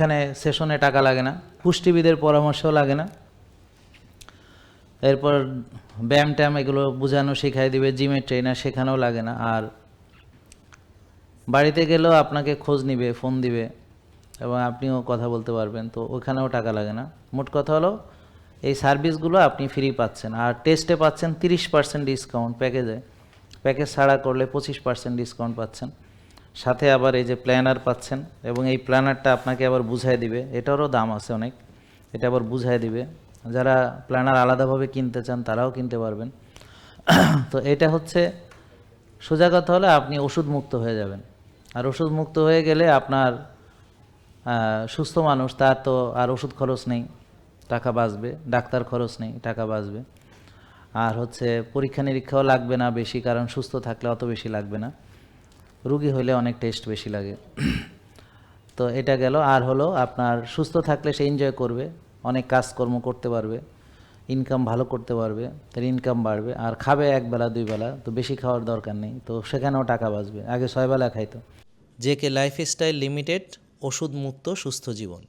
এখানে সেশনে টাকা লাগে না, পুষ্টিবিদের পরামর্শও লাগে না। এরপর ব্যায়াম ট্যায়াম এগুলো বোঝানো শেখাই দিবে, জিমের ট্রেনার শেখানোও লাগে না। আর বাড়িতে গেলেও আপনাকে খোঁজ নিবে, ফোন দিবে এবং আপনিও কথা বলতে পারবেন, তো ওখানেও টাকা লাগে না। মোট কথা হলো এই সার্ভিসগুলো আপনি ফ্রি পাচ্ছেন। আর টেস্টে পাচ্ছেন 30% ডিসকাউন্ট প্যাকেজে, প্যাকেজ ছাড়া করলে 25% ডিসকাউন্ট পাচ্ছেন। সাথে আবার এই যে প্ল্যানার পাচ্ছেন, এবং এই প্ল্যানারটা আপনাকে আবার বুঝাই দিবে, এটারও দাম আছে অনেক, এটা আবার বুঝাই দিবে। যারা প্ল্যানার আলাদাভাবে কিনতে চান তারাও কিনতে পারবেন। তো এটা হচ্ছে সোজা কথা হলে আপনি ওষুধ মুক্ত হয়ে যাবেন। আর ওষুধ মুক্ত হয়ে গেলে আপনার সুস্থ মানুষ, তার তো আর ওষুধ খরচ নেই, টাকা বাঁচবে, ডাক্তার খরচ নেই, টাকা বাঁচবে। আর হচ্ছে পরীক্ষা নিরীক্ষাও লাগবে না বেশি, কারণ সুস্থ থাকলে অত বেশি লাগবে না, রুগী হইলে অনেক টেস্ট বেশি লাগে। তো এটা গেল। আর হলো আপনার সুস্থ থাকলে সে এনজয় করবে, অনেক কাজকর্ম করতে পারবে, ইনকাম ভালো করতে পারবে, তার ইনকাম বাড়বে। আর খাবে একবেলা দুইবেলা, তো বেশি খাওয়ার দরকার নেই, তো সেখানেও টাকা বাঁচবে। আগে 6 বেলা খাইতো। জেকে লাইফস্টাইল লিমিটেড, ওষুধ মুক্ত সুস্থ জীবন।